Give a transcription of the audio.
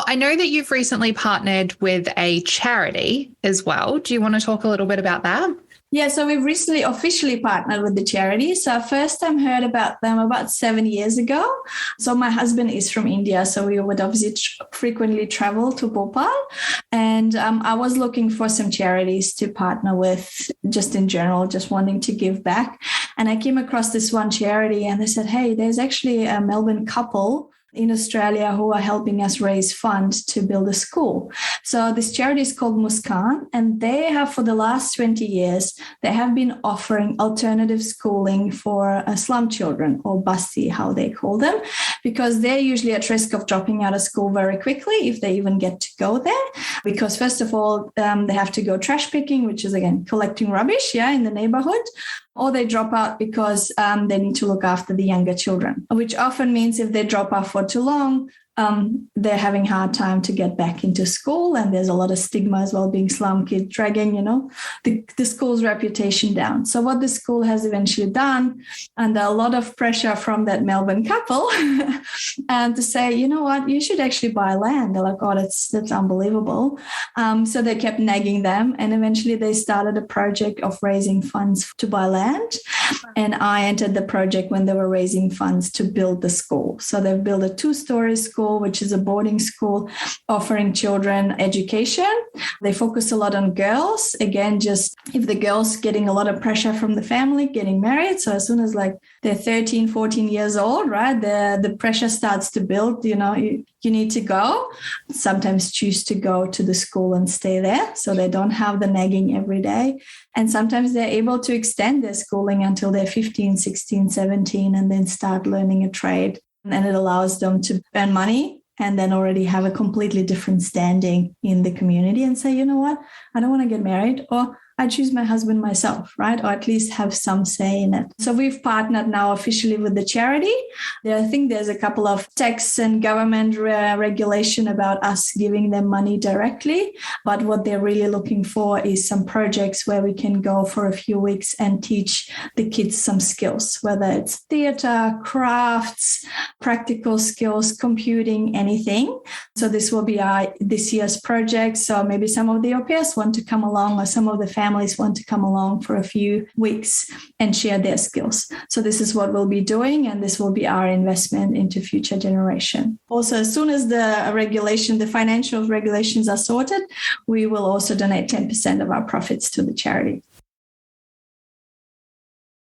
I know that you've recently partnered with a charity as well. Do you want to talk a little bit about that? Yeah, so we've recently officially partnered with the charity. So I first time heard about them about 7 years ago. So my husband is from India, so we would obviously frequently travel to Bhopal. And I was looking for some charities to partner with just in general, just wanting to give back. And I came across this one charity and they said, hey, there's actually a Melbourne couple in Australia who are helping us raise funds to build a school. So this charity is called Muskaan, and they have for the last 20 years, they have been offering alternative schooling for slum children, or basti, how they call them, because they're usually at risk of dropping out of school very quickly if they even get to go there. Because first of all, they have to go trash picking, which is again collecting rubbish, in the neighborhood. Or they drop out because they need to look after the younger children, which often means if they drop out for too long, they're having a hard time to get back into school. And there's a lot of stigma as well, being slum kid, dragging, the school's reputation down. So what the school has eventually done, under a lot of pressure from that Melbourne couple, and to say, you know what, you should actually buy land. They're like, oh, that's unbelievable. So they kept nagging them. And eventually they started a project of raising funds to buy land. And I entered the project when they were raising funds to build the school. So they've built a 2-story school, which is a boarding school offering children education. They focus a lot on girls. Again, just if the girls getting a lot of pressure from the family, getting married. So as soon as they're 13, 14 years old, right, the pressure starts to build, you need to go. Sometimes choose to go to the school and stay there so they don't have the nagging every day. And sometimes they're able to extend their schooling until they're 15, 16, 17, and then start learning a trade. And it allows them to earn money and then already have a completely different standing in the community and say, you know what, I don't want to get married, or I choose my husband myself, right? Or at least have some say in it. So we've partnered now officially with the charity. I think there's a couple of tax and government regulation about us giving them money directly. But what they're really looking for is some projects where we can go for a few weeks and teach the kids some skills, whether it's theater, crafts, practical skills, computing, anything. So this will be this year's project. So maybe some of the au pairs want to come along, or some of the families want to come along for a few weeks and share their skills. So this is what we'll be doing, and this will be our investment into future generation. Also, as soon as the financial regulations are sorted, we will also donate 10% of our profits to the charity.